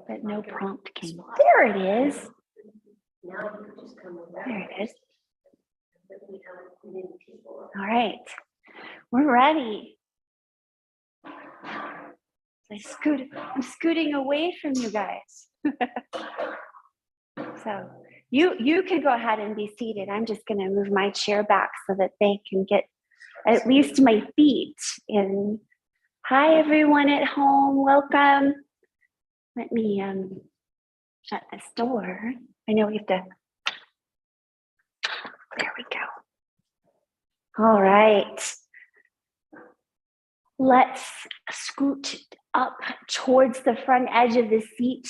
but no prompt came. There it is. There it is. All right, we're ready. I'm scooting away from you guys. So you can go ahead and be seated. I'm just going to move my chair back so that they can get at least my feet in. Hi, everyone at home. Welcome. Let me shut this door. I know we have to. There we go. All right. Let's scoot up towards the front edge of the seat,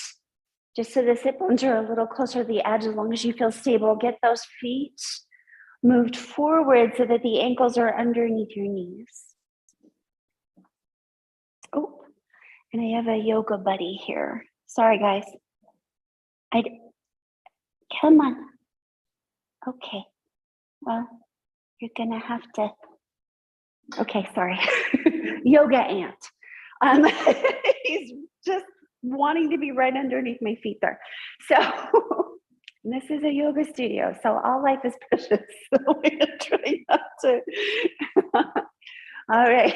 just so the sit bones are a little closer to the edge. As long as you feel stable, get those feet moved forward so that the ankles are underneath your knees. Oh, and I have a yoga buddy here. Sorry, guys. Come on. Okay. Well, you're gonna have to. Okay, sorry. Yoga ant. He's just wanting to be right underneath my feet there. So this is a yoga studio, so all life is precious. So we're gonna try not to. All right.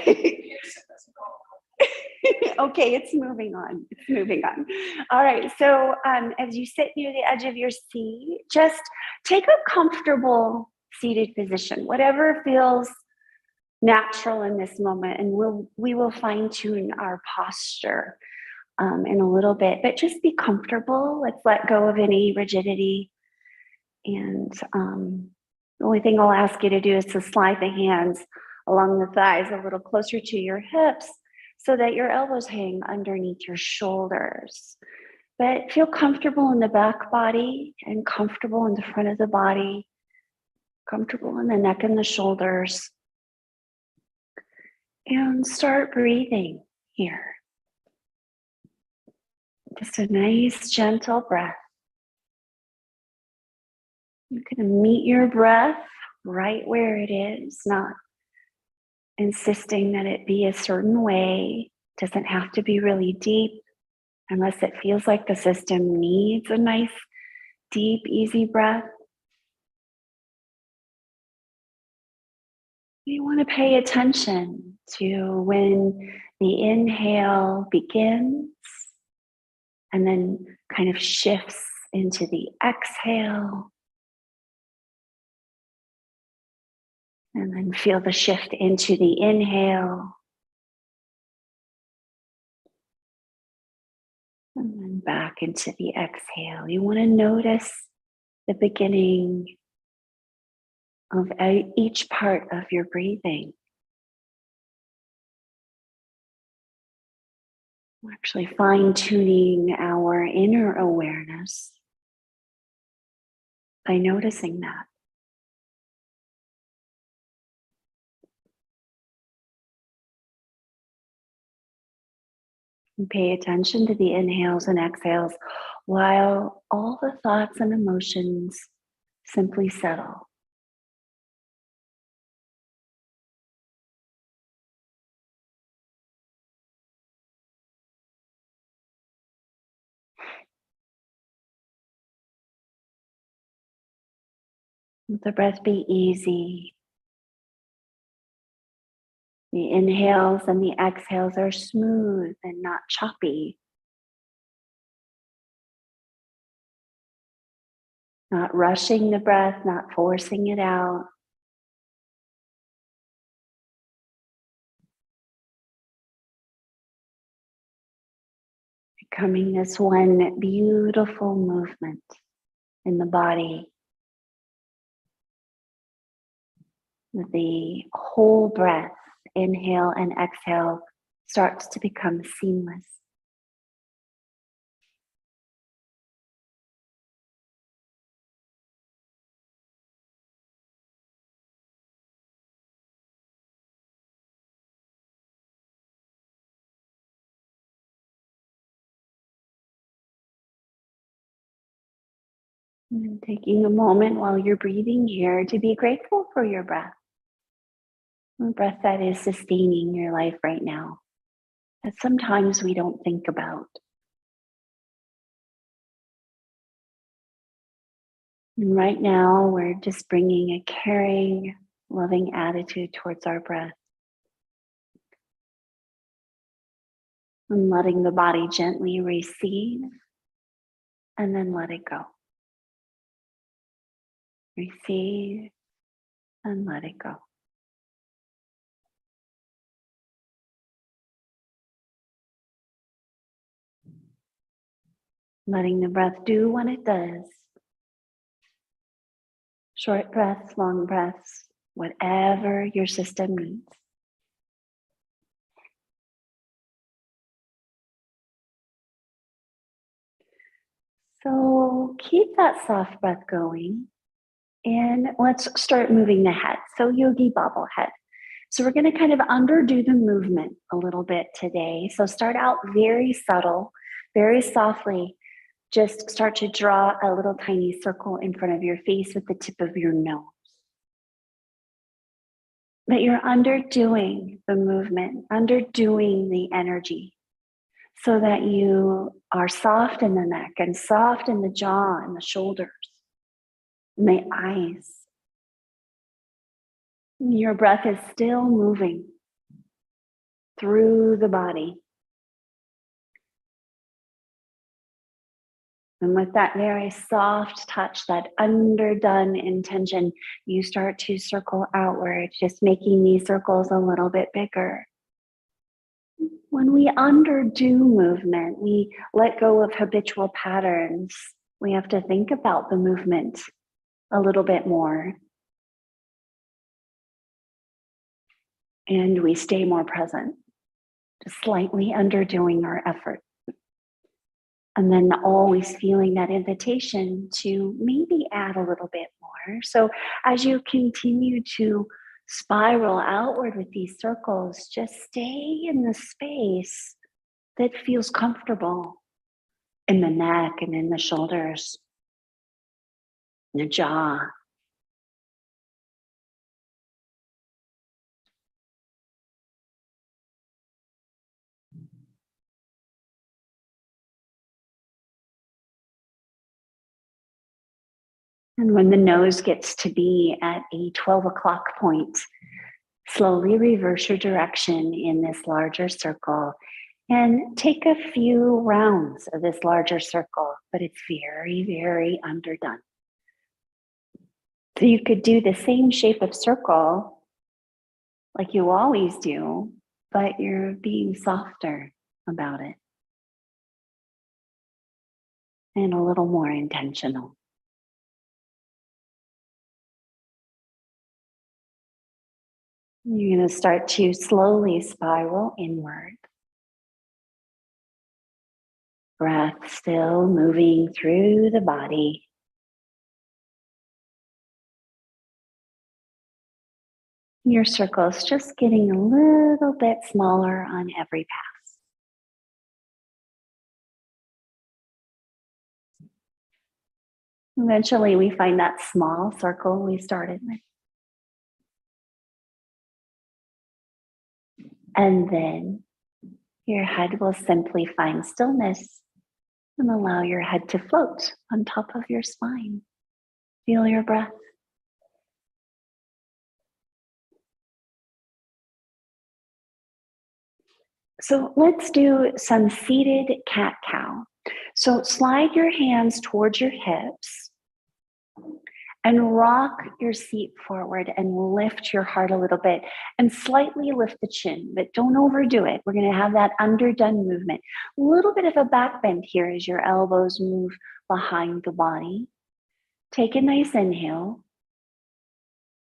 Okay, it's moving on. It's moving on. All right, so as you sit near the edge of your seat, just take a comfortable seated position, whatever feels natural in this moment, and we will fine tune our posture in a little bit, but just be comfortable. Let's let go of any rigidity. And the only thing I'll ask you to do is to slide the hands along the thighs a little closer to your hips so that your elbows hang underneath your shoulders. But feel comfortable in the back body and comfortable in the front of the body, comfortable in the neck and the shoulders. And start breathing here. Just a nice, gentle breath. You're going to meet your breath right where it is, not insisting that it be a certain way. It doesn't have to be really deep unless it feels like the system needs a nice, deep, easy breath. You want to pay attention to when the inhale begins and then kind of shifts into the exhale. And then feel the shift into the inhale. And then back into the exhale. You want to notice the beginning of each part of your breathing. We're actually fine-tuning our inner awareness by noticing that. And pay attention to the inhales and exhales while all the thoughts and emotions simply settle. Let the breath be easy. The inhales and the exhales are smooth and not choppy. Not rushing the breath, not forcing it out. Becoming this one beautiful movement in the body. The whole breath, inhale and exhale, starts to become seamless. And taking a moment while you're breathing here to be grateful for your breath. A breath that is sustaining your life right now, that sometimes we don't think about. And right now, we're just bringing a caring, loving attitude towards our breath and letting the body gently receive and then let it go. Receive and let it go. Letting the breath do what it does. Short breaths, long breaths, whatever your system needs. So keep that soft breath going. And let's start moving the head. So yogi bobblehead. So we're going to kind of underdo the movement a little bit today. So start out very subtle, very softly. Just start to draw a little tiny circle in front of your face with the tip of your nose. That you're underdoing the movement, underdoing the energy, so that you are soft in the neck and soft in the jaw and the shoulders and the eyes. Your breath is still moving through the body. And with that very soft touch, that underdone intention, you start to circle outward, just making these circles a little bit bigger. When we underdo movement, we let go of habitual patterns. We have to think about the movement a little bit more. And we stay more present, just slightly underdoing our effort. And then always feeling that invitation to maybe add a little bit more. So as you continue to spiral outward with these circles, just stay in the space that feels comfortable in the neck and in the shoulders, the jaw. And when the nose gets to be at a 12 o'clock point, slowly reverse your direction in this larger circle and take a few rounds of this larger circle, but it's very, very underdone. So you could do the same shape of circle like you always do, but you're being softer about it and a little more intentional. You're going to start to slowly spiral inward. Breath still moving through the body. Your circle's just getting a little bit smaller on every pass. Eventually, we find that small circle we started with. And then your head will simply find stillness and allow your head to float on top of your spine. Feel your breath. So let's do some seated cat-cow. So slide your hands towards your hips and rock your seat forward and lift your heart a little bit and slightly lift the chin, but don't overdo it. We're going to have that underdone movement. A little bit of a back bend here as your elbows move behind the body. Take a nice inhale.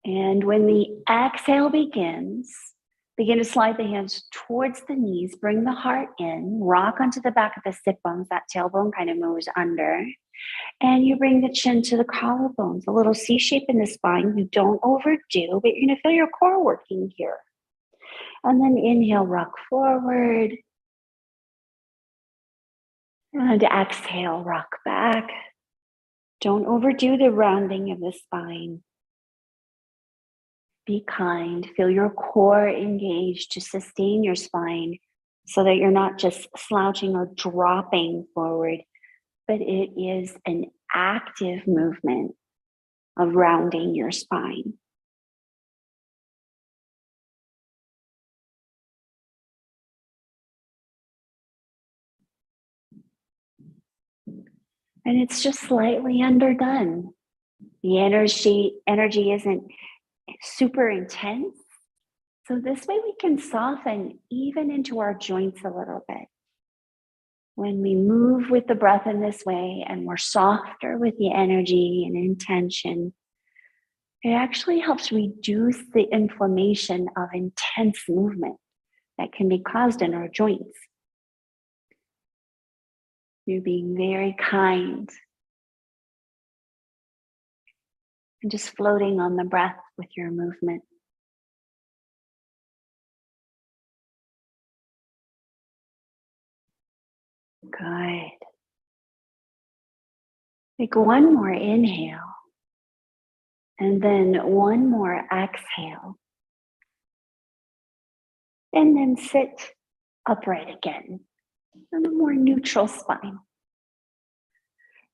And when the exhale begins, begin to slide the hands towards the knees, bring the heart in, rock onto the back of the sit bones. That tailbone kind of moves under. And you bring the chin to the collarbones, a little C shape in the spine. You don't overdo, but you're going to feel your core working here. And then inhale, rock forward. And exhale, rock back. Don't overdo the rounding of the spine. Be kind. Feel your core engaged to sustain your spine so that you're not just slouching or dropping forward, but it is an active movement of rounding your spine. And it's just slightly underdone. The energy isn't super intense. So this way we can soften even into our joints a little bit. When we move with the breath in this way and we're softer with the energy and intention, it actually helps reduce the inflammation of intense movement that can be caused in our joints. You're being very kind and just floating on the breath with your movement. Good. Take one more inhale and then one more exhale. And then sit upright again on a more neutral spine.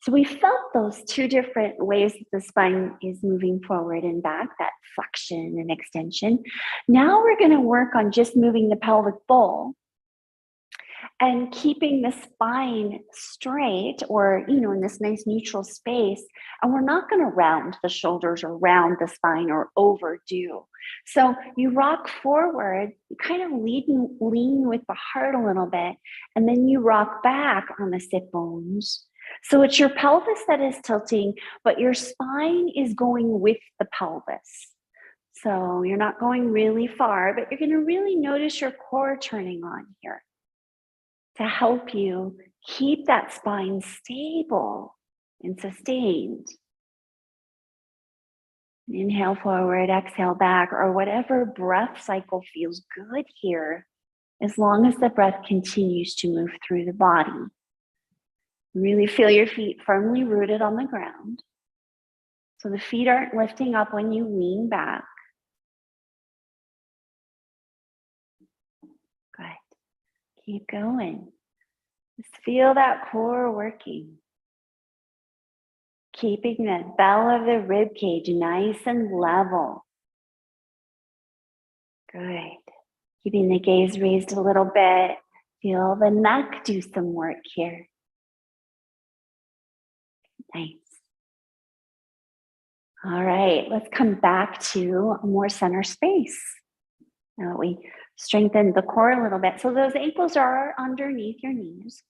So we felt those two different ways that the spine is moving forward and back, that flexion and extension. Now we're going to work on just moving the pelvic bowl and keeping the spine straight, or, in this nice neutral space. And we're not going to round the shoulders or round the spine or overdo. So you rock forward, you kind of lean with the heart a little bit, and then you rock back on the sit bones. So it's your pelvis that is tilting, but your spine is going with the pelvis. So you're not going really far, but you're going to really notice your core turning on here to help you keep that spine stable and sustained. Inhale forward, exhale back, or whatever breath cycle feels good here, as long as the breath continues to move through the body. Really feel your feet firmly rooted on the ground. So the feet aren't lifting up when you lean back. Good. Keep going. Just feel that core working. Keeping the bell of the rib cage nice and level. Good. Keeping the gaze raised a little bit. Feel the neck do some work here. Nice. All right, let's come back to a more center space. Now we strengthen the core a little bit. So those ankles are underneath your knees.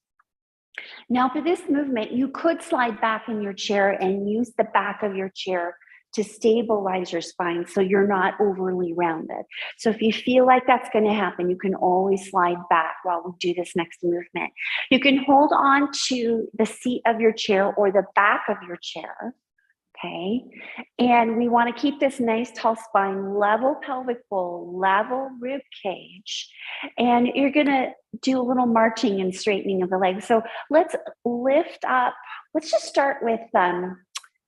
Now for this movement, you could slide back in your chair and use the back of your chair to stabilize your spine so you're not overly rounded. So if you feel like that's going to happen, you can always slide back while we do this next movement. You can hold on to the seat of your chair or the back of your chair. Okay, and we want to keep this nice tall spine, level pelvic bowl, level rib cage, and you're going to do a little marching and straightening of the legs. So let's lift up. Let's just start with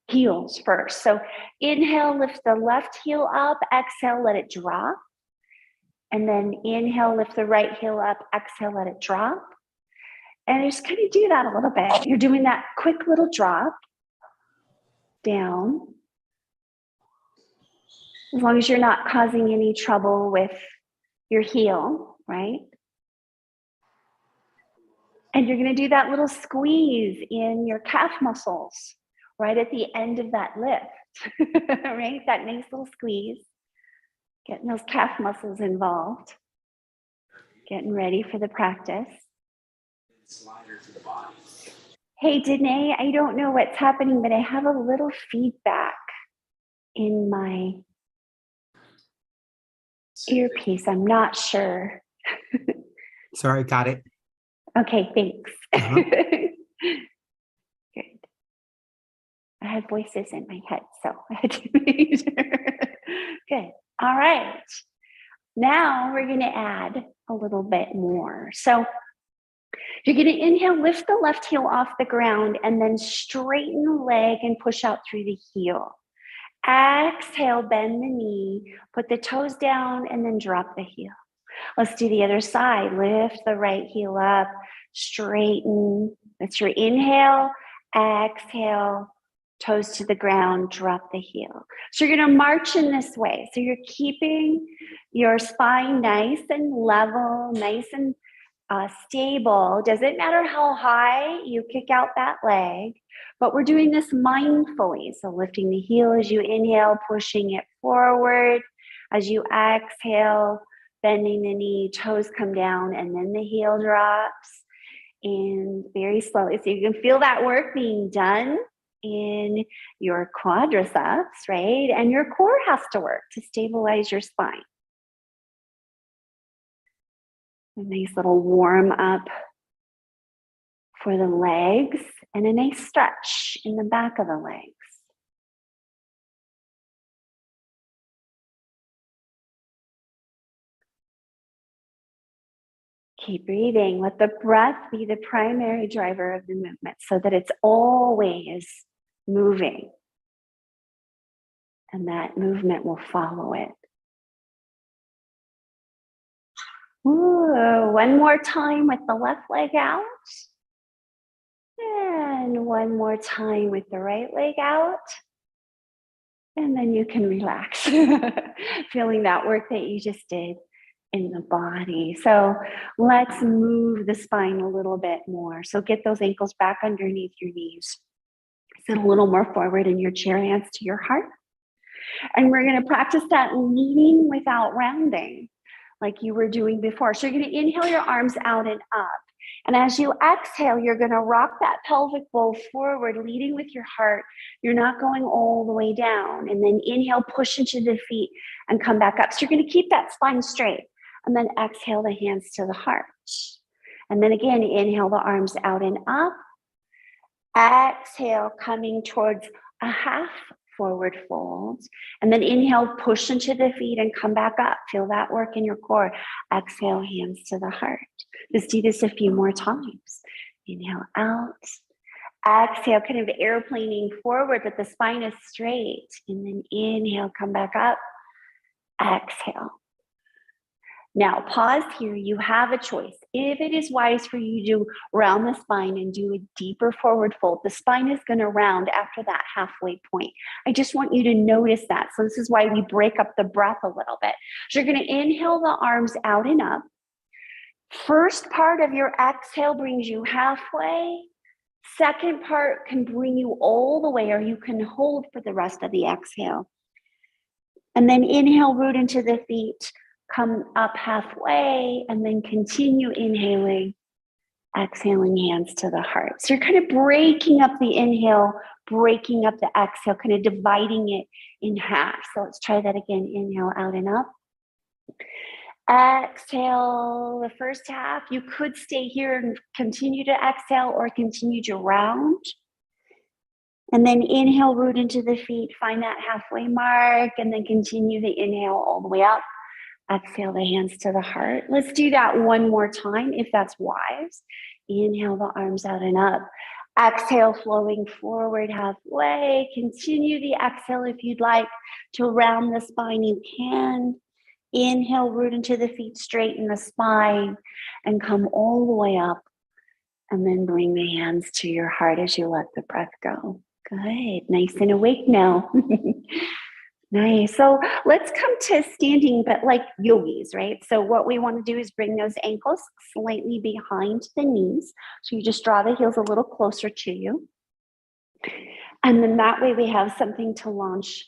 heels first. So inhale, lift the left heel up, exhale, let it drop. And then inhale, lift the right heel up, exhale, let it drop. And just kind of do that a little bit. You're doing that quick little drop down, as long as you're not causing any trouble with your heel, right? And you're going to do that little squeeze in your calf muscles right at the end of that lift, right? That nice little squeeze, getting those calf muscles involved, getting ready for the practice. Slider to the body. Hey, Danae, I don't know what's happening, but I have a little feedback in my earpiece. I'm not sure. Sorry, got it. Okay, thanks. Uh-huh. Good. I had voices in my head, so I had to make sure. Good. All right. Now we're going to add a little bit more. So you're going to inhale, lift the left heel off the ground, and then straighten the leg and push out through the heel. Exhale, bend the knee, put the toes down, and then drop the heel. Let's do the other side. Lift the right heel up, straighten. That's your inhale, exhale, toes to the ground, drop the heel. So you're going to march in this way. So you're keeping your spine nice and level, nice and stable. Doesn't matter how high you kick out that leg, but we're doing this mindfully. So lifting the heel as you inhale, pushing it forward. As you exhale, bending the knee, toes come down, and then the heel drops. And very slowly. So you can feel that work being done in your quadriceps, right? And your core has to work to stabilize your spine. A nice little warm up for the legs and a nice stretch in the back of the legs. Keep breathing. Let the breath be the primary driver of the movement so that it's always moving. And that movement will follow it. Ooh, one more time with the left leg out. And one more time with the right leg out. And then you can relax, feeling that work that you just did in the body. So let's move the spine a little bit more. So get those ankles back underneath your knees. Sit a little more forward in your chair, hands to your heart. And we're going to practice that leaning without rounding, like you were doing before. So you're going to inhale your arms out and up. And as you exhale, you're going to rock that pelvic bowl forward, leading with your heart. You're not going all the way down. And then inhale, push into the feet and come back up. So you're going to keep that spine straight. And then exhale the hands to the heart. And then again, inhale the arms out and up. Exhale, coming towards a half forward fold. And then inhale, push into the feet and come back up. Feel that work in your core. Exhale, hands to the heart. Let's do this a few more times. Inhale out. Exhale, kind of airplaning forward, but the spine is straight. And then inhale, come back up. Exhale. Now pause here. You have a choice. If it is wise for you to round the spine and do a deeper forward fold, the spine is going to round after that halfway point. I just want you to notice that. So this is why we break up the breath a little bit. So you're going to inhale the arms out and up. First part of your exhale brings you halfway. Second part can bring you all the way, or you can hold for the rest of the exhale. And then inhale, root into the feet. Come up halfway and then continue inhaling, exhaling, hands to the heart. So you're kind of breaking up the inhale, breaking up the exhale, kind of dividing it in half. So let's try that again. Inhale out and up. Exhale the first half. You could stay here and continue to exhale or continue to round. And then inhale, root into the feet, find that halfway mark, and then continue the inhale all the way up. Exhale the hands to the heart. Let's do that one more time if that's wise. Inhale the arms out and up. Exhale, flowing forward halfway. Continue the exhale if you'd like to round the spine, you can. Inhale, root into the feet, straighten the spine, and come all the way up. And then bring the hands to your heart as you let the breath go. Good. Nice and awake now. Nice. So let's come to standing, but like yogis, right? So what we want to do is bring those ankles slightly behind the knees. So you just draw the heels a little closer to you. And then that way we have something to launch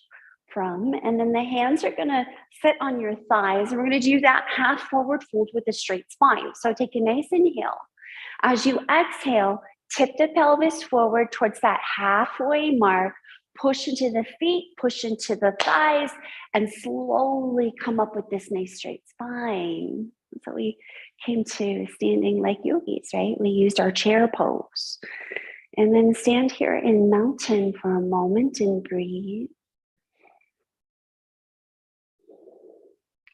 from. And then the hands are going to sit on your thighs. And we're going to do that half forward fold with a straight spine. So take a nice inhale. As you exhale, tip the pelvis forward towards that halfway mark. Push into the feet, push into the thighs, and slowly come up with this nice straight spine. So we came to standing like yogis, right? We used our chair pose. And then stand here in mountain for a moment and breathe.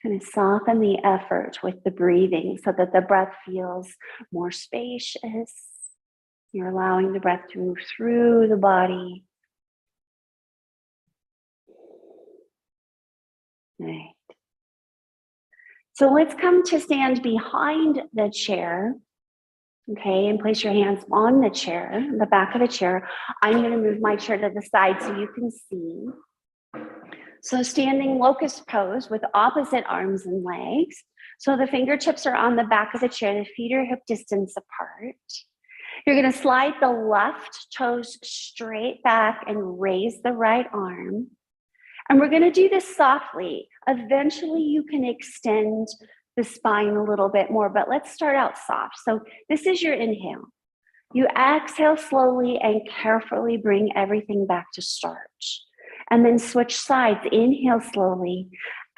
Kind of soften the effort with the breathing so that the breath feels more spacious. You're allowing the breath to move through the body. Right. So let's come to stand behind the chair. Okay, and place your hands on the chair, the back of the chair. I'm going to move my chair to the side so you can see. So standing locust pose with opposite arms and legs. So the fingertips are on the back of the chair, the feet are hip distance apart. You're going to slide the left toes straight back and raise the right arm. And we're going to do this softly. Eventually you can extend the spine a little bit more, but let's start out soft. So this is your inhale. You exhale slowly and carefully bring everything back to start. And then switch sides. Inhale slowly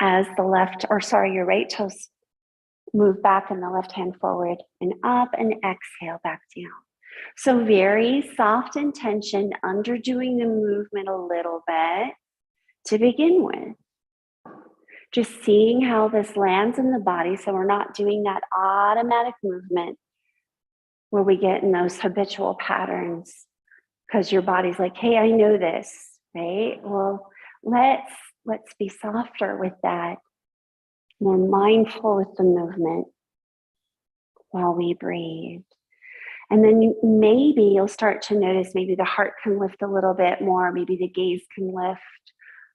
as your right toes move back and the left hand forward and up, and exhale back down. So very soft intention, underdoing the movement a little bit to begin with. Just seeing how this lands in the body, so we're not doing that automatic movement where we get in those habitual patterns because your body's like, hey, I know this, right? Well, let's be softer with that, more mindful with the movement while we breathe. And then maybe you'll start to notice maybe the heart can lift a little bit more, maybe the gaze can lift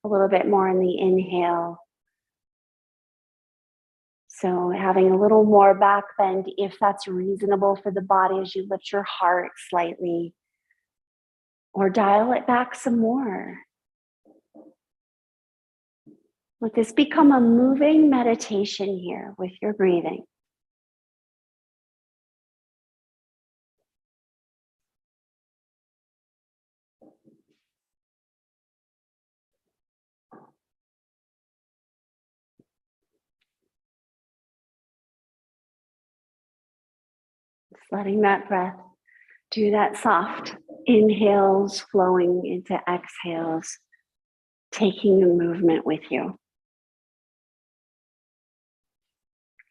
a little bit more in the inhale. So having a little more back bend, if that's reasonable for the body as you lift your heart slightly, or dial it back some more. Let this become a moving meditation here with your breathing. Just letting that breath do that soft inhales flowing into exhales, taking the movement with you.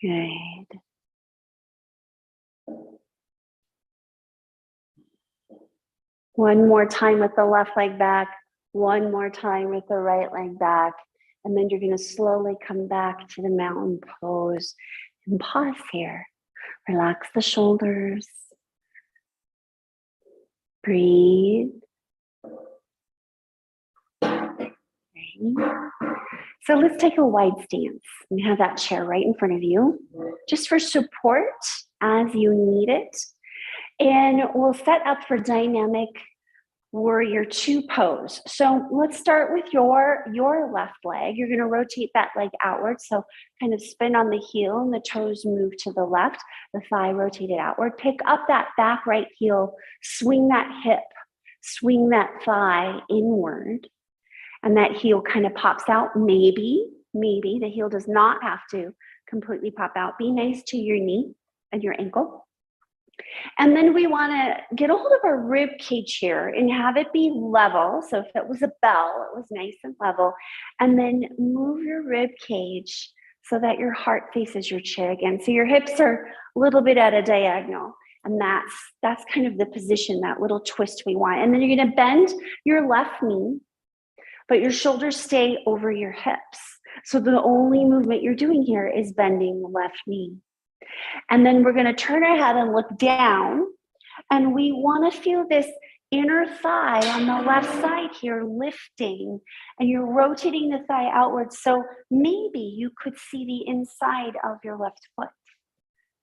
Good. One more time with the left leg back, one more time with the right leg back, and then you're going to slowly come back to the mountain pose and pause here. Relax the shoulders. Breathe. Okay. So let's take a wide stance. You have that chair right in front of you, just for support as you need it. And we'll set up for dynamic warrior two pose. So let's start with your left leg. You're going to rotate that leg outward. So kind of spin on the heel and the toes move to the left, the thigh rotated outward. Pick up that back right heel, swing that hip, swing that thigh inward. And that heel kind of pops out. Maybe the heel does not have to completely pop out. Be nice to your knee and your ankle. And then we want to get a hold of our rib cage here and have it be level. So if it was a bell, it was nice and level. And then move your rib cage so that your heart faces your chair again. So your hips are a little bit at a diagonal. And that's kind of the position, that little twist we want. And then you're going to bend your left knee, but your shoulders stay over your hips. So the only movement you're doing here is bending the left knee. And then we're going to turn our head and look down. And we want to feel this inner thigh on the left side here lifting. And you're rotating the thigh outwards. So maybe you could see the inside of your left foot,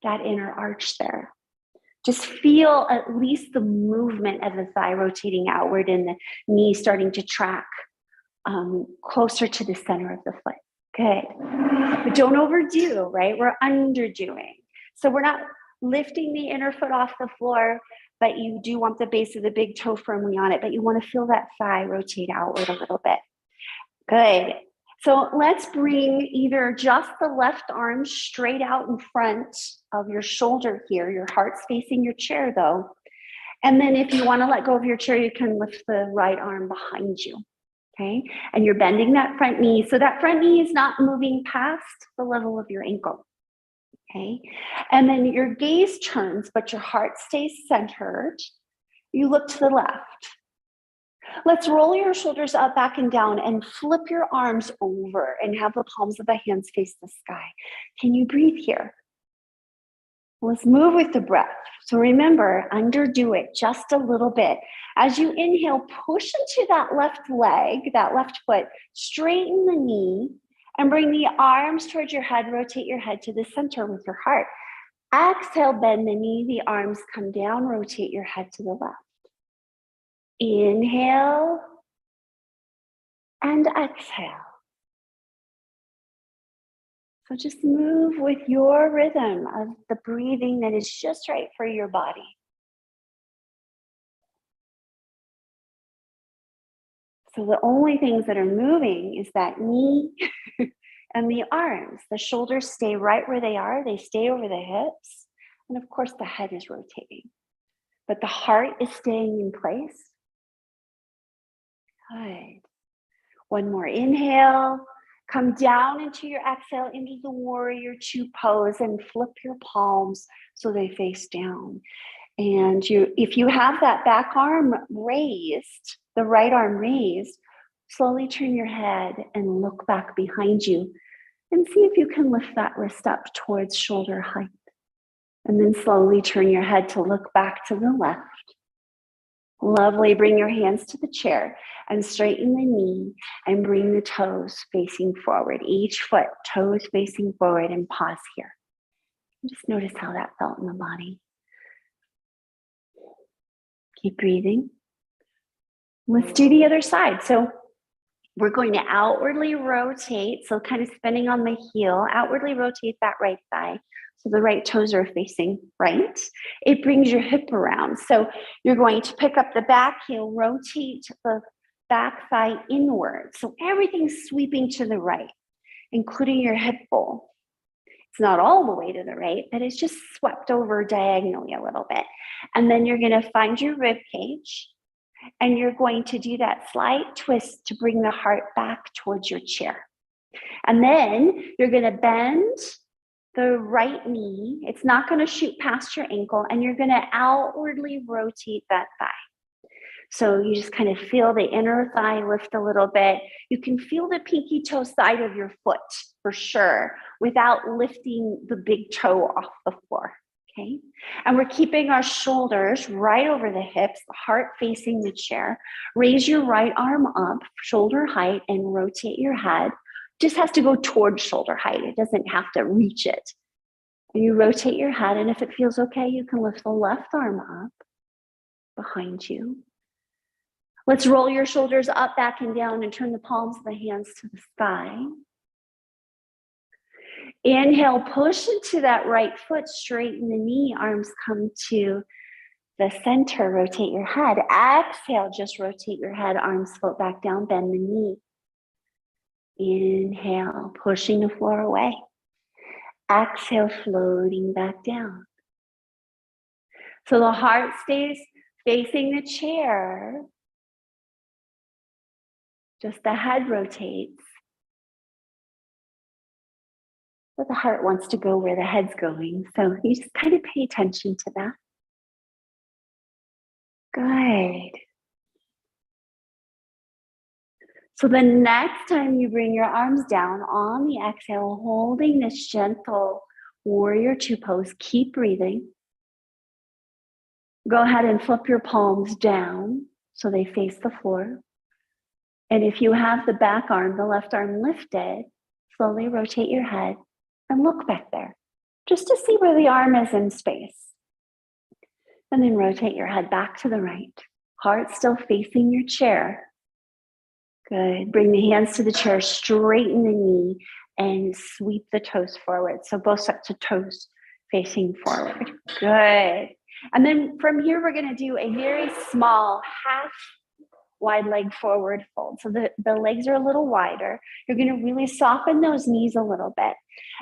that inner arch there. Just feel at least the movement of the thigh rotating outward and the knee starting to track closer to the center of the foot. Good. But don't overdo, right? We're underdoing. So we're not lifting the inner foot off the floor, but you do want the base of the big toe firmly on it, but you want to feel that thigh rotate outward a little bit. Good. So let's bring either just the left arm straight out in front of your shoulder here. Your heart's facing your chair though. And then if you want to let go of your chair, you can lift the right arm behind you. Okay, and you're bending that front knee. So that front knee is not moving past the level of your ankle. Okay, and then your gaze turns, but your heart stays centered. You look to the left. Let's roll your shoulders up, back, and down, and flip your arms over and have the palms of the hands face the sky. Can you breathe here? Let's move with the breath. So remember, underdo it just a little bit. As you inhale, push into that left leg, that left foot, straighten the knee, and bring the arms towards your head. Rotate your head to the center with your heart. Exhale, bend the knee, the arms come down, rotate your head to the left. Inhale and exhale. So just move with your rhythm of the breathing that is just right for your body. So the only things that are moving is that knee and the arms. The shoulders stay right where they are. They stay over the hips. And of course, the head is rotating. But the heart is staying in place. Good. One more inhale. Come down into your exhale, into the warrior two pose, and flip your palms so they face down. And if you have that back arm raised, the right arm raised, slowly turn your head and look back behind you and see if you can lift that wrist up towards shoulder height. And then slowly turn your head to look back to the left. Lovely. Bring your hands to the chair and straighten the knee and bring the toes facing forward. Each foot, toes facing forward, and pause here. Just notice how that felt in the body. Keep breathing. Let's do the other side. So we're going to outwardly rotate. So kind of spinning on the heel, outwardly rotate that right thigh. So the right toes are facing right. It brings your hip around. So you're going to pick up the back heel, rotate the back thigh inward. So everything's sweeping to the right, including your hip bowl. It's not all the way to the right, but it's just swept over diagonally a little bit. And then you're going to find your rib cage, and you're going to do that slight twist to bring the heart back towards your chair. And then you're going to bend the right knee. It's not going to shoot past your ankle, and you're going to outwardly rotate that thigh. So you just kind of feel the inner thigh lift a little bit. You can feel the pinky toe side of your foot for sure without lifting the big toe off the floor. Okay. And we're keeping our shoulders right over the hips, the heart facing the chair. Raise your right arm up, shoulder height, and rotate your head. Just has to go towards shoulder height. It doesn't have to reach it. And you rotate your head, and if it feels okay, you can lift the left arm up behind you. Let's roll your shoulders up, back, and down, and turn the palms of the hands to the sky. Inhale, push into that right foot, straighten the knee, arms come to the center, rotate your head. Exhale, just rotate your head, arms float back down, bend the knee. Inhale, pushing the floor away. Exhale, floating back down. So the heart stays facing the chair. Just the head rotates. But the heart wants to go where the head's going. So you just kind of pay attention to that. Good. So the next time you bring your arms down on the exhale, holding this gentle warrior two pose, keep breathing. Go ahead and flip your palms down so they face the floor. And if you have the back arm, the left arm lifted, slowly rotate your head and look back there, just to see where the arm is in space. And then rotate your head back to the right. Heart still facing your chair. Good. Bring the hands to the chair, straighten the knee, and sweep the toes forward. So both sets of toes facing forward. Good. And then from here, we're going to do a very small half wide leg forward fold. So the legs are a little wider. You're going to really soften those knees a little bit.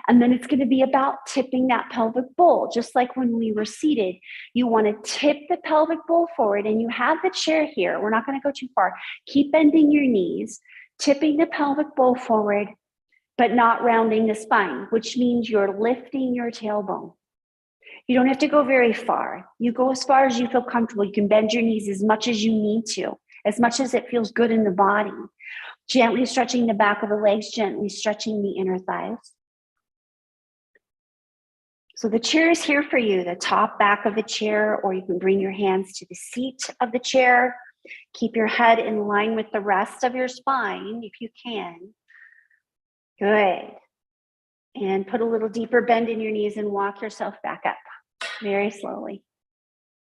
And then it's going to be about tipping that pelvic bowl. Just like when we were seated, you want to tip the pelvic bowl forward, and you have the chair here. We're not going to go too far. Keep bending your knees, tipping the pelvic bowl forward, but not rounding the spine, which means you're lifting your tailbone. You don't have to go very far. You go as far as you feel comfortable. You can bend your knees as much as you need to, as much as it feels good in the body. Gently stretching the back of the legs, gently stretching the inner thighs. So the chair is here for you, the top back of the chair, or you can bring your hands to the seat of the chair. Keep your head in line with the rest of your spine if you can. Good. And put a little deeper bend in your knees and walk yourself back up very slowly.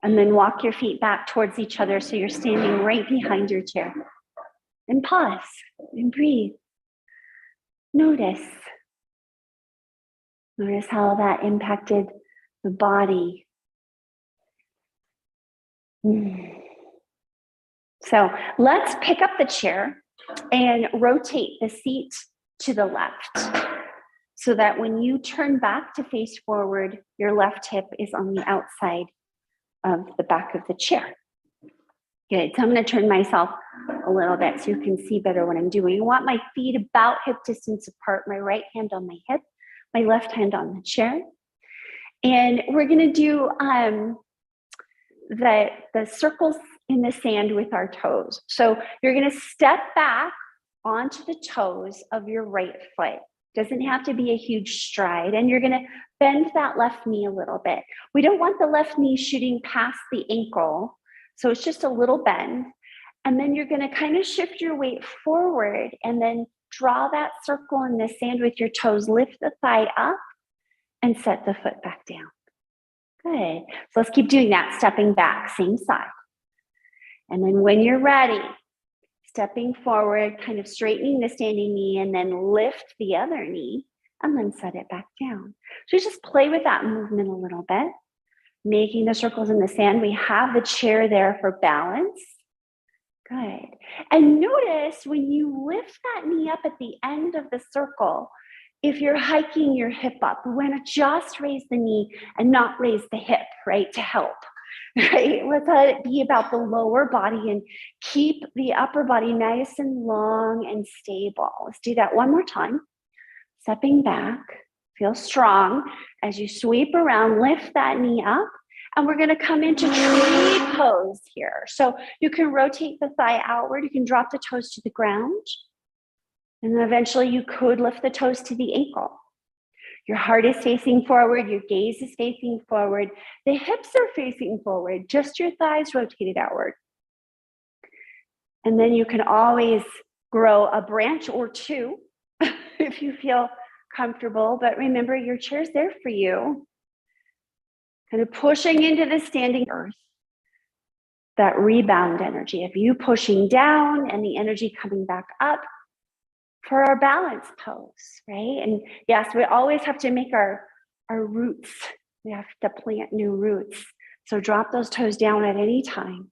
And then walk your feet back towards each other so you're standing right behind your chair. And pause and breathe. Notice. Notice how that impacted the body. So let's pick up the chair and rotate the seat to the left so that when you turn back to face forward, your left hip is on the outside of the back of the chair. Good. So I'm going to turn myself a little bit so you can see better what I'm doing. I want my feet about hip distance apart, my right hand on my hip, my left hand on the chair. And we're going to do the circles in the sand with our toes. So you're going to step back onto the toes of your right foot. Doesn't have to be a huge stride. And you're going to bend that left knee a little bit. We don't want the left knee shooting past the ankle. So it's just a little bend. And then you're going to kind of shift your weight forward and then draw that circle in the sand with your toes. Lift the thigh up and set the foot back down. Good. So let's keep doing that, stepping back, same side. And then when you're ready, stepping forward, kind of straightening the standing knee, and then lift the other knee, and then set it back down. So just play with that movement a little bit, making the circles in the sand. We have the chair there for balance. Good. And notice when you lift that knee up at the end of the circle, if you're hiking your hip up, we want to just raise the knee and not raise the hip, right, to help. Right? Let's let it be about the lower body and keep the upper body nice and long and stable. Let's do that one more time. Stepping back, feel strong. As you sweep around, lift that knee up. And we're going to come into tree pose here. So you can rotate the thigh outward. You can drop the toes to the ground. And then eventually you could lift the toes to the ankle. Your heart is facing forward, your gaze is facing forward, the hips are facing forward, just your thighs rotated outward. And then you can always grow a branch or two if you feel comfortable, but remember your chair's there for you. Kind of pushing into the standing earth, that rebound energy of you pushing down and the energy coming back up for our balance pose, right? And yes, we always have to make our roots. We have to plant new roots. So drop those toes down at any time.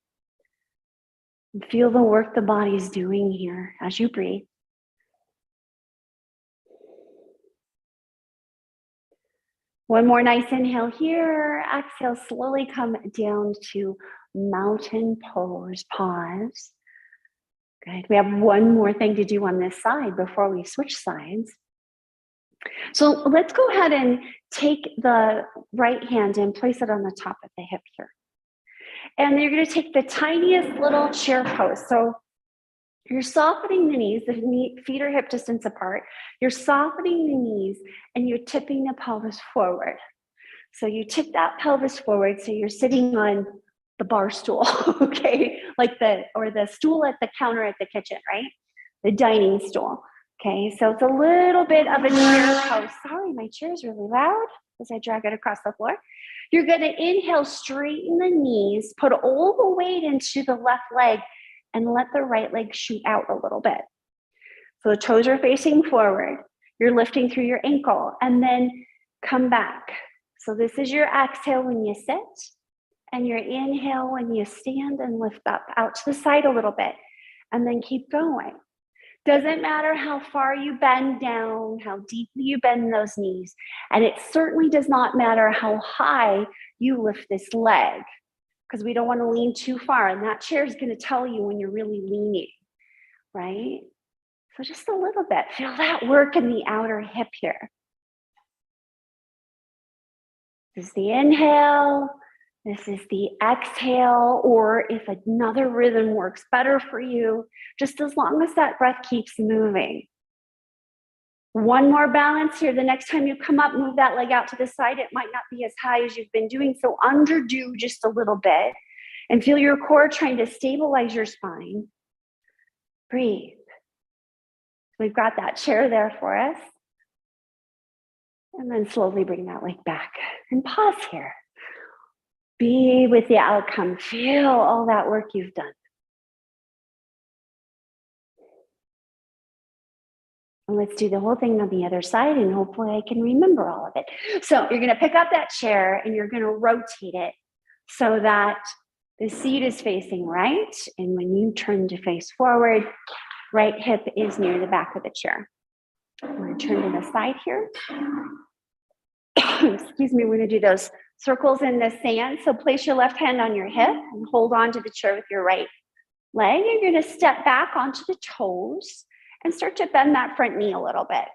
And feel the work the body's doing here as you breathe. One more nice inhale here. Exhale, slowly come down to mountain pose. Pause. Good. We have one more thing to do on this side before we switch sides. So let's go ahead and take the right hand and place it on the top of the hip here. And you're going to take the tiniest little chair pose. So you're softening the knees, the feet are hip distance apart. You're softening the knees and you're tipping the pelvis forward. So you tip that pelvis forward so you're sitting on the bar stool, okay? Like the stool at the counter at the kitchen, right? The dining stool, okay? So it's a little bit of a chair pose. Sorry, my chair is really loud as I drag it across the floor. You're gonna inhale, straighten the knees, put all the weight into the left leg and let the right leg shoot out a little bit. So the toes are facing forward. You're lifting through your ankle and then come back. So this is your exhale when you sit. And your inhale when you stand and lift up out to the side a little bit and then keep going. Doesn't matter how far you bend down, how deeply you bend those knees. And it certainly does not matter how high you lift this leg because we don't want to lean too far. And that chair is going to tell you when you're really leaning, right? So just a little bit, feel that work in the outer hip here. This is the inhale. This is the exhale, or if another rhythm works better for you, just as long as that breath keeps moving. One more balance here. The next time you come up, move that leg out to the side. It might not be as high as you've been doing, so underdo just a little bit and feel your core trying to stabilize your spine. Breathe. We've got that chair there for us. And then slowly bring that leg back and pause here. Be with the outcome. Feel all that work you've done. And let's do the whole thing on the other side, and hopefully I can remember all of it. So you're going to pick up that chair and you're going to rotate it so that the seat is facing right. And when you turn to face forward, right hip is near the back of the chair. I'm going to turn to the side here. Excuse me, we're going to do those circles in the sand. So place your left hand on your hip and hold on to the chair with your right leg. You're going to step back onto the toes and start to bend that front knee a little bit.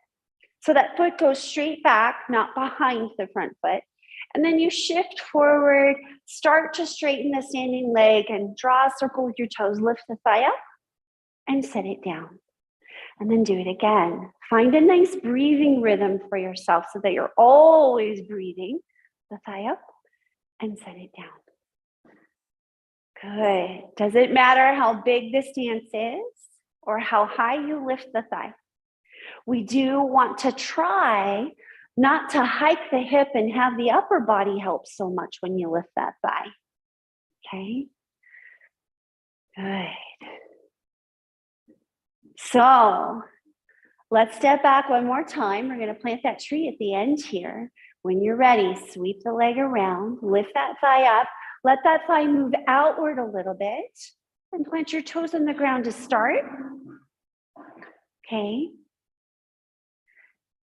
So that foot goes straight back, not behind the front foot. And then you shift forward, start to straighten the standing leg and draw a circle with your toes, lift the thigh up and set it down. And then do it again. Find a nice breathing rhythm for yourself so that you're always breathing the thigh up and set it down. Good. Doesn't matter how big the stance is or how high you lift the thigh. We do want to try not to hike the hip and have the upper body help so much when you lift that thigh. Okay? Good. So let's step back one more time. We're going to plant that tree at the end here. When you're ready, sweep the leg around, lift that thigh up, let that thigh move outward a little bit, and plant your toes on the ground to start. Okay.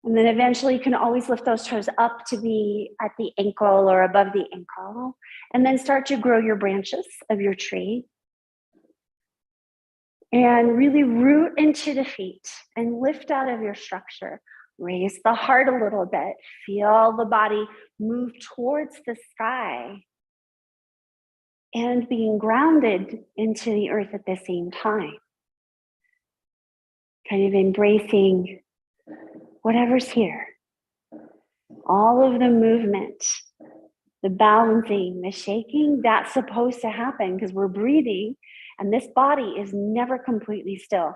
And then eventually you can always lift those toes up to be at the ankle or above the ankle, and then start to grow your branches of your tree. And really root into the feet and lift out of your structure. Raise the heart a little bit. Feel the body move towards the sky and being grounded into the earth at the same time. Kind of embracing whatever's here. All of the movement, the balancing, the shaking, that's supposed to happen because we're breathing. And this body is never completely still.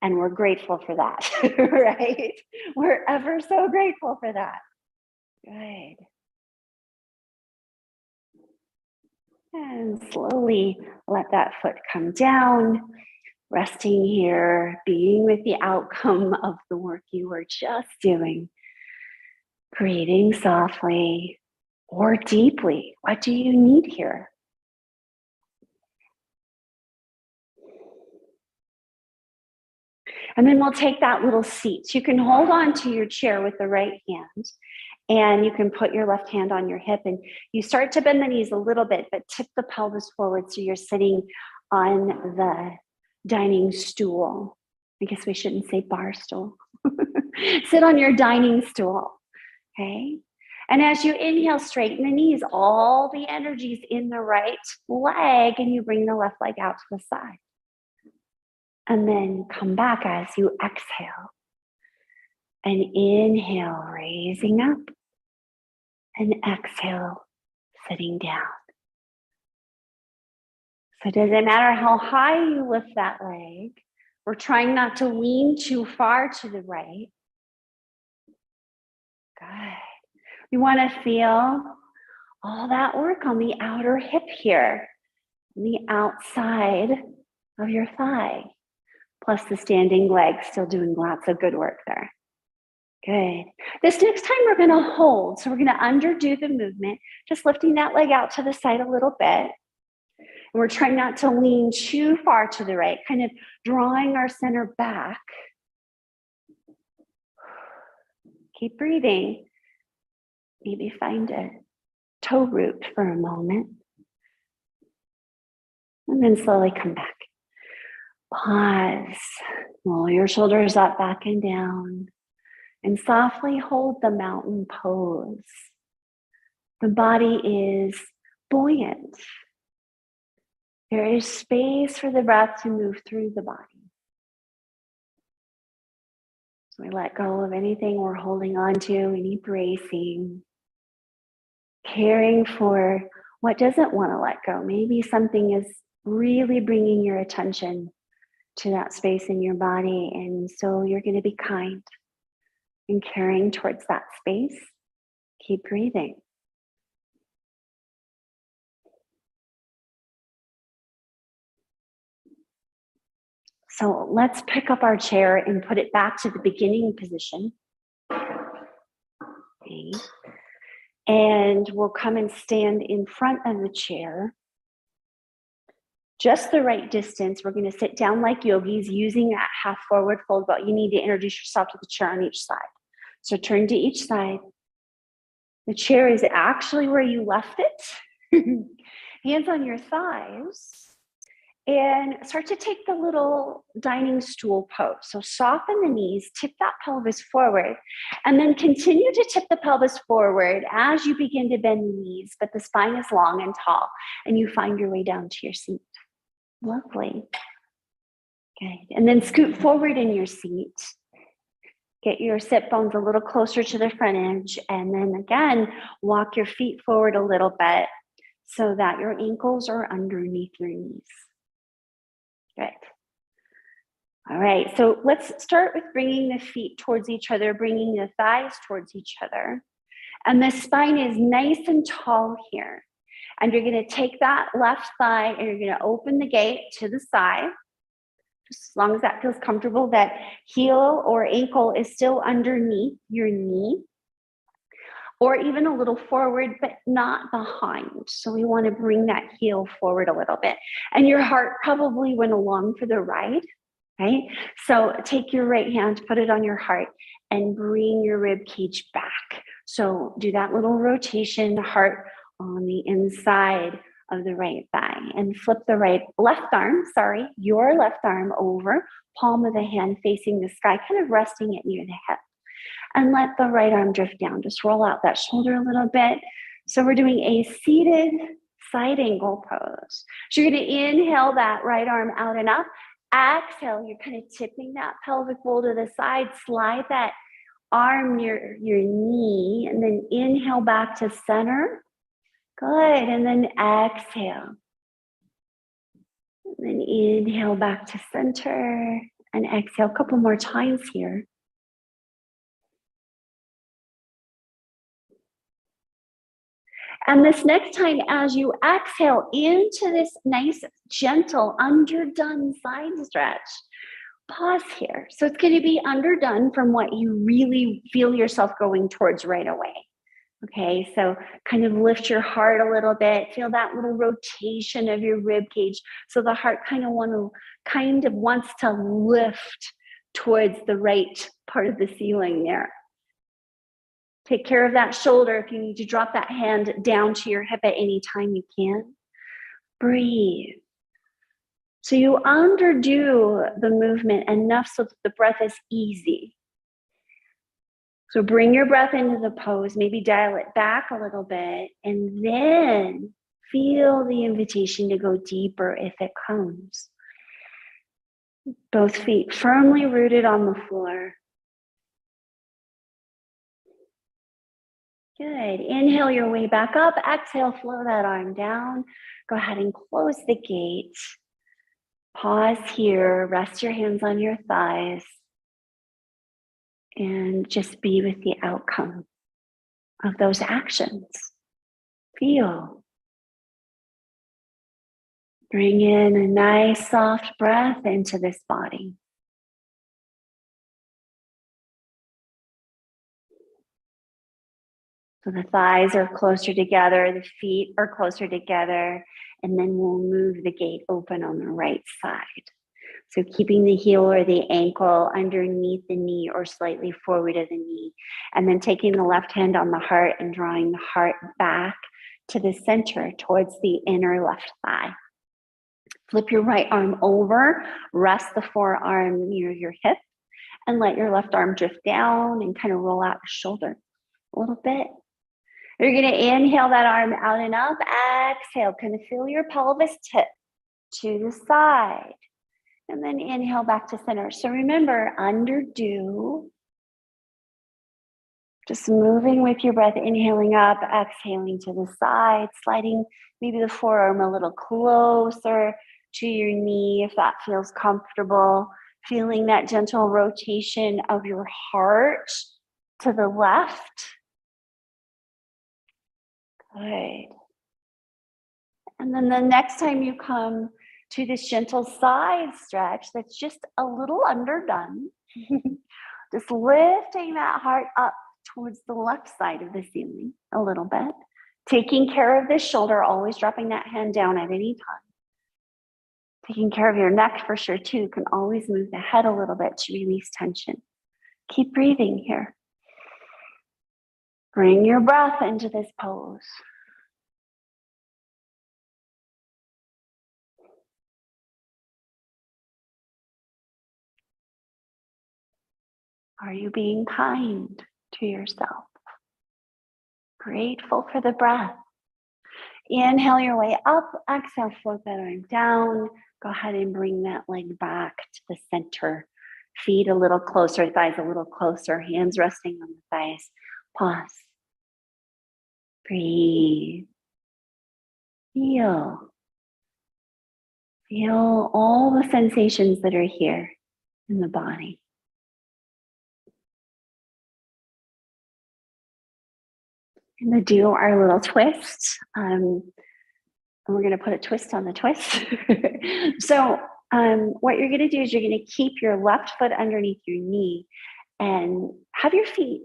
And we're grateful for that, right? We're ever so grateful for that. Good. And slowly let that foot come down, resting here, being with the outcome of the work you were just doing. Breathing softly or deeply. What do you need here? And then we'll take that little seat. So you can hold on to your chair with the right hand and you can put your left hand on your hip and you start to bend the knees a little bit, but tip the pelvis forward so you're sitting on the dining stool. I guess we shouldn't say bar stool. Sit on your dining stool, okay? And as you inhale, straighten the knees. All the energy's in the right leg and you bring the left leg out to the side. And then come back as you exhale. And inhale, raising up. And exhale, sitting down. So it doesn't matter how high you lift that leg. We're trying not to lean too far to the right. Good. You want to feel all that work on the outer hip here. On the outside of your thigh. Plus the standing leg, still doing lots of good work there. Good. This next time we're going to hold. So we're going to underdo the movement, just lifting that leg out to the side a little bit. And we're trying not to lean too far to the right, kind of drawing our center back. Keep breathing. Maybe find a toe root for a moment. And then slowly come back. Pause. Roll your shoulders up, back and down. And softly hold the mountain pose. The body is buoyant. There is space for the breath to move through the body. So we let go of anything we're holding on to, any bracing, caring for what doesn't want to let go. Maybe something is really bringing your attention to that space in your body. And so you're going to be kind and caring towards that space. Keep breathing. So let's pick up our chair and put it back to the beginning position. Okay. And we'll come and stand in front of the chair. Just the right distance. We're going to sit down like yogis using that half forward fold, but you need to introduce yourself to the chair on each side. So turn to each side. The chair is actually where you left it. Hands on your thighs. And start to take the little dining stool pose. So soften the knees, tip that pelvis forward, and then continue to tip the pelvis forward as you begin to bend the knees, but the spine is long and tall, and you find your way down to your seat. Lovely. Good. And then scoot forward in your seat. Get your sit bones a little closer to the front edge, and then again, walk your feet forward a little bit so that your ankles are underneath your knees. Good. All right, so let's start with bringing the feet towards each other, bringing the thighs towards each other. And the spine is nice and tall here. And you're gonna take that left thigh and you're gonna open the gate to the side, just as long as that feels comfortable, that heel or ankle is still underneath your knee, or even a little forward, but not behind. So we want to bring that heel forward a little bit. And your heart probably went along for the ride, right? So take your right hand, put it on your heart, and bring your rib cage back. So do that little rotation, heart on the inside of the right thigh, and flip the your left arm over, palm of the hand facing the sky, kind of resting it near the hip. And let the right arm drift down. Just roll out that shoulder a little bit. So we're doing a seated side angle pose. So you're going to inhale that right arm out and up. Exhale, you're kind of tipping that pelvic bowl to the side. Slide that arm near your knee. And then inhale back to center. Good. And then exhale. And then inhale back to center. And exhale a couple more times here. And this next time, as you exhale into this nice, gentle, underdone side stretch, pause here. So it's going to be underdone from what you really feel yourself going towards right away. Okay, so kind of lift your heart a little bit, feel that little rotation of your rib cage. So the heart kind of wants to lift towards the right part of the ceiling there. Take care of that shoulder. If you need to drop that hand down to your hip at any time, you can. Breathe. So you underdo the movement enough so that the breath is easy. So bring your breath into the pose, maybe dial it back a little bit, and then feel the invitation to go deeper if it comes. Both feet firmly rooted on the floor. Good. Inhale your way back up. Exhale, flow that arm down. Go ahead and close the gate. Pause here. Rest your hands on your thighs. And just be with the outcome of those actions. Feel. Bring in a nice soft breath into this body. So the thighs are closer together, the feet are closer together, and then we'll move the gate open on the right side. So keeping the heel or the ankle underneath the knee or slightly forward of the knee, and then taking the left hand on the heart and drawing the heart back to the center towards the inner left thigh. Flip your right arm over, rest the forearm near your hip, and let your left arm drift down and kind of roll out your shoulder a little bit. You're going to inhale that arm out and up. Exhale, kind of feel your pelvis tip to the side. And then inhale back to center. So remember, underdo Just moving with your breath, inhaling up, exhaling to the side, sliding maybe the forearm a little closer to your knee if that feels comfortable. Feeling that gentle rotation of your heart to the left. Good. And then the next time you come to this gentle side stretch that's just a little underdone, just lifting that heart up towards the left side of the ceiling a little bit, taking care of this shoulder, always dropping that hand down at any time. Taking care of your neck for sure too. You can always move the head a little bit to release tension. Keep breathing here. Bring your breath into this pose. Are you being kind to yourself? Grateful for the breath. Inhale your way up, exhale, float that arm down. Go ahead and bring that leg back to the center. Feet a little closer, thighs a little closer, hands resting on the thighs. Pause. Breathe. Feel. Feel all the sensations that are here in the body. And to do our little twist, and we're going to put a twist on the twist. So what you're going to do is you're going to keep your left foot underneath your knee and have your feet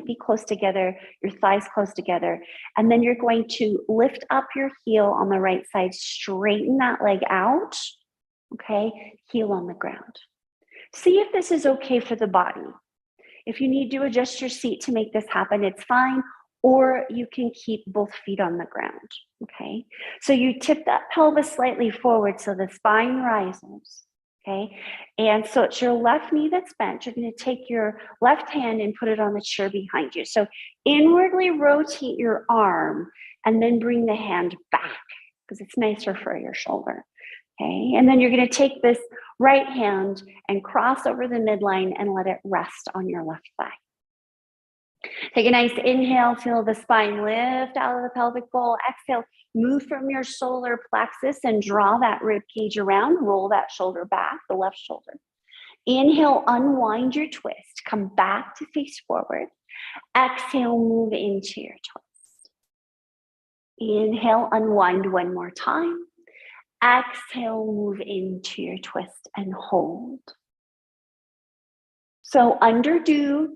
be close together, your thighs close together. And then you're going to lift up your heel on the right side, straighten that leg out, okay? Heel on the ground. See if this is okay for the body. If you need to adjust your seat to make this happen, it's fine, or you can keep both feet on the ground, okay? So you tip that pelvis slightly forward so the spine rises, okay? And so it's your left knee that's bent. You're gonna take your left hand and put it on the chair behind you. So inwardly rotate your arm and then bring the hand back because it's nicer for your shoulder, okay? And then you're gonna take this right hand and cross over the midline and let it rest on your left thigh. Take a nice inhale, feel the spine lift out of the pelvic bowl. Exhale, move from your solar plexus and draw that rib cage around, roll that shoulder back, the left shoulder. Inhale, unwind your twist, come back to face forward. Exhale, move into your twist. Inhale, unwind one more time. Exhale, move into your twist and hold. So underdo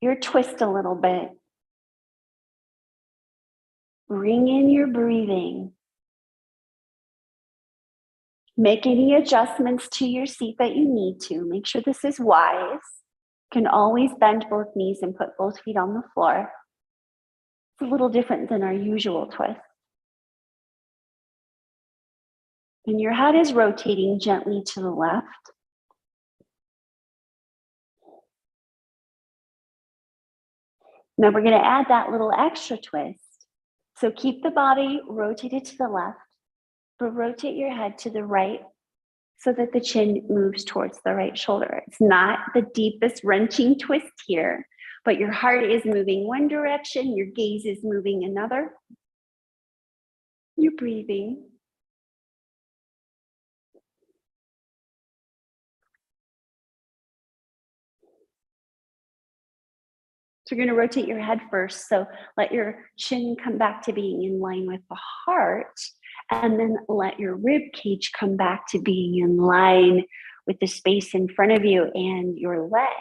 your twist a little bit. Bring in your breathing. Make any adjustments to your seat that you need to. Make sure this is wise. You can always bend both knees and put both feet on the floor. It's a little different than our usual twist. And your head is rotating gently to the left. Now we're going to add that little extra twist. So keep the body rotated to the left, but rotate your head to the right so that the chin moves towards the right shoulder. It's not the deepest wrenching twist here, but your heart is moving one direction, your gaze is moving another. You're breathing. So you're going to rotate your head first. So let your chin come back to being in line with the heart, and then let your rib cage come back to being in line with the space in front of you and your legs.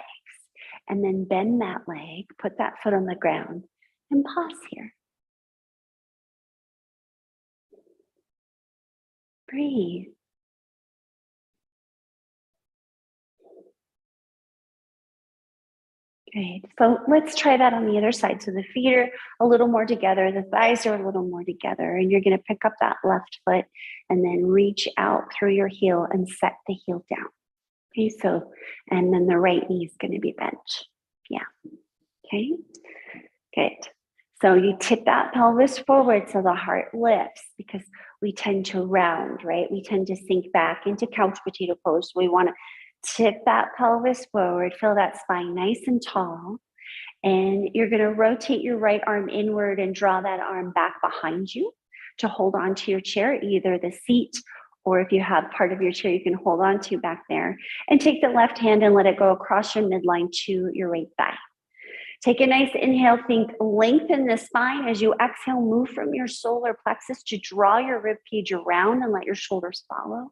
And then bend that leg, put that foot on the ground, and pause here. Breathe. Great. So let's try that on the other side. So the feet are a little more together, the thighs are a little more together, and you're going to pick up that left foot and then reach out through your heel and set the heel down. Okay, so, and then the right knee is going to be bent. Yeah. Okay, good. So you tip that pelvis forward so the heart lifts, because we tend to round, right? We tend to sink back into couch potato pose. We want to tip that pelvis forward, feel that spine nice and tall, And you're going to rotate your right arm inward and draw that arm back behind you to hold on to your chair, either the seat, or if you have part of your chair you can hold on to back there. And take the left hand and let it go across your midline to your right thigh. Take a nice inhale, think lengthen the spine. As you exhale, move from your solar plexus to draw your rib cage around and let your shoulders follow.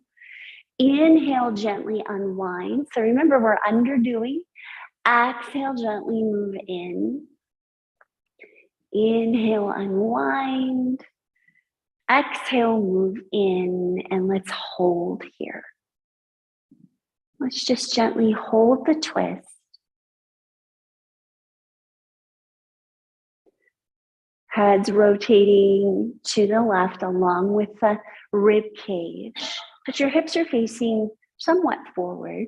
Inhale, gently unwind. So remember, we're underdoing. Exhale, gently move in. Inhale, unwind. Exhale, move in, and let's hold here. Let's just gently hold the twist. Heads rotating to the left along with the rib cage. But your hips are facing somewhat forward.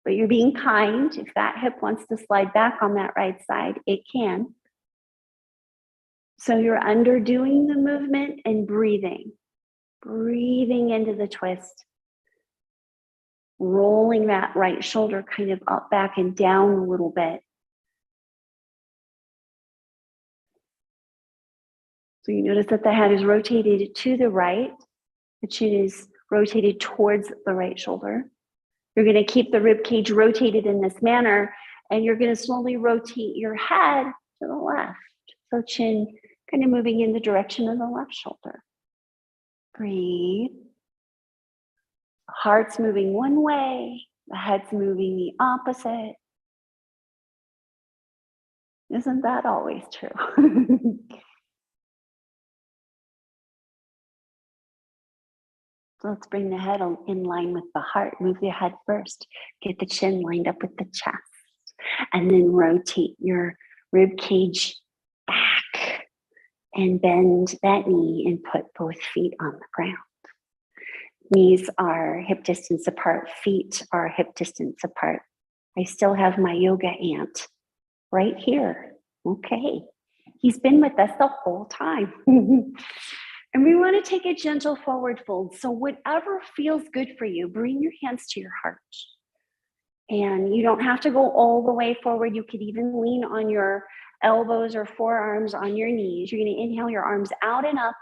But you're being kind. If that hip wants to slide back on that right side, it can. So you're underdoing the movement and breathing. Breathing into the twist. Rolling that right shoulder kind of up, back, and down a little bit. So you notice that the head is rotated to the right. The chin is rotated towards the right shoulder. You're going to keep the rib cage rotated in this manner, and you're going to slowly rotate your head to the left. So chin kind of moving in the direction of the left shoulder. Breathe. The heart's moving one way, the head's moving the opposite. Isn't that always true? So let's bring the head in line with the heart. Move your head first. Get the chin lined up with the chest. And then rotate your rib cage back and bend that knee and put both feet on the ground. Knees are hip distance apart. Feet are hip distance apart. I still have my yoga ant right here. Okay. He's been with us the whole time. And we want to take a gentle forward fold. So whatever feels good for you, bring your hands to your heart. And you don't have to go all the way forward. You could even lean on your elbows or forearms on your knees. You're going to inhale your arms out and up.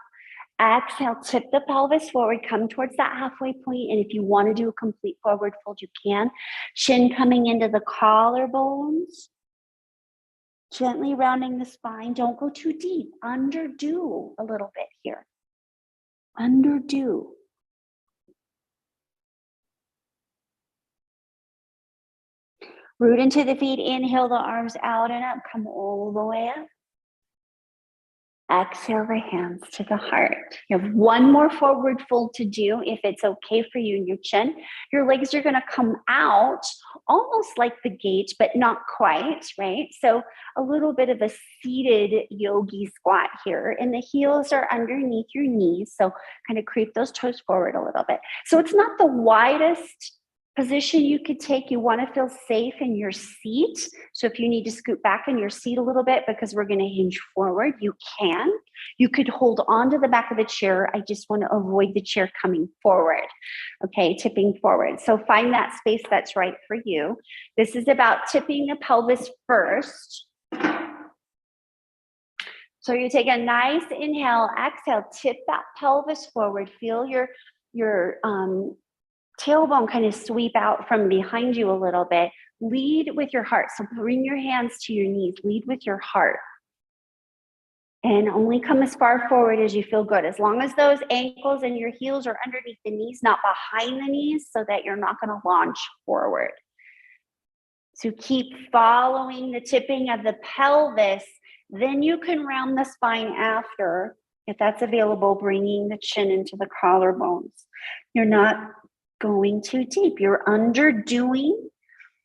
Exhale, tip the pelvis forward, come towards that halfway point. And if you want to do a complete forward fold, you can. Chin coming into the collarbones. Gently rounding the spine. Don't go too deep. Underdo a little bit here. Underdo. Root into the feet. Inhale the arms out and up. Come all the way up. Exhale the hands to the heart. You have one more forward fold to do if it's okay for you in your chin. Your legs are going to come out almost like the gate, but not quite, right? So a little bit of a seated yogi squat here. And the heels are underneath your knees. So kind of creep those toes forward a little bit. So it's not the widest position you could take. You want to feel safe in your seat. So if you need to scoot back in your seat a little bit because we're going to hinge forward, you can. You could hold on to the back of the chair. I just want to avoid the chair coming forward. Okay, tipping forward. So find that space that's right for you. This is about tipping the pelvis first. So you take a nice inhale, exhale, tip that pelvis forward. Feel your tailbone kind of sweep out from behind you a little bit. Lead with your heart. So bring your hands to your knees. Lead with your heart. And only come as far forward as you feel good. As long as those ankles and your heels are underneath the knees, not behind the knees, so that you're not going to launch forward. So keep following the tipping of the pelvis. Then you can round the spine after, if that's available, bringing the chin into the collarbones. You're not going too deep. You're underdoing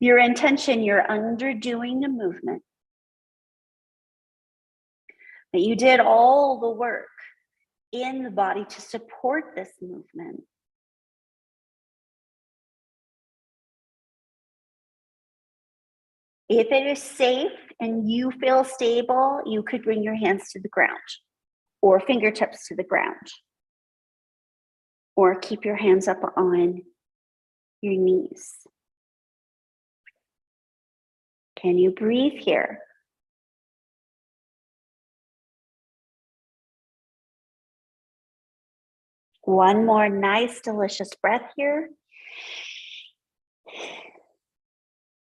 your intention. You're underdoing the movement. But you did all the work in the body to support this movement. If it is safe and you feel stable, you could bring your hands to the ground or fingertips to the ground. Or keep your hands up on your knees. Can you breathe here? One more nice, delicious breath here.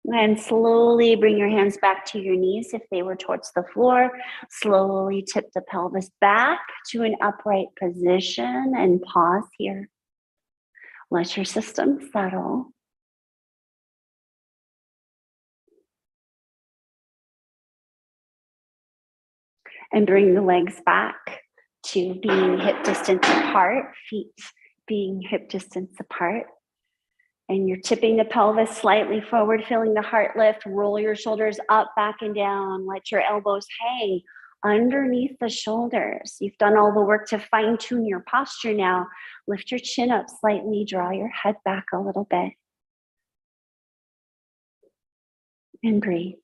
And slowly bring your hands back to your knees if they were towards the floor. Slowly tip the pelvis back to an upright position and pause here. Let your system settle. And bring the legs back to being hip distance apart, feet being hip distance apart. And you're tipping the pelvis slightly forward, feeling the heart lift. Roll your shoulders up, back, and down. Let your elbows hang underneath the shoulders. You've done all the work to fine tune your posture now. Lift your chin up slightly, draw your head back a little bit. And breathe.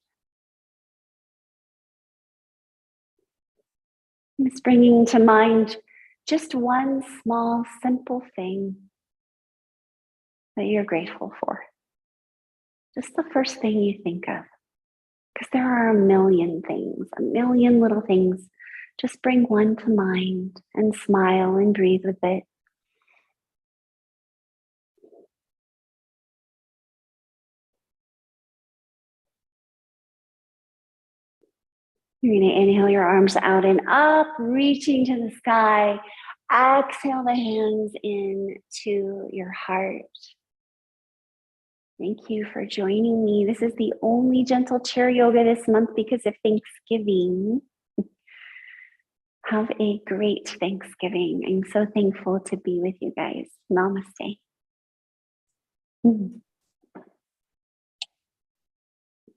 It's bringing to mind just one small, simple thing that you're grateful for. Just the first thing you think of. Because there are a million things, a million little things. Just bring one to mind and smile and breathe with it. You're going to inhale your arms out and up, reaching to the sky. Exhale the hands into your heart. Thank you for joining me. This is the only gentle chair yoga this month because of Thanksgiving. Have a great Thanksgiving. I'm so thankful to be with you guys. Namaste.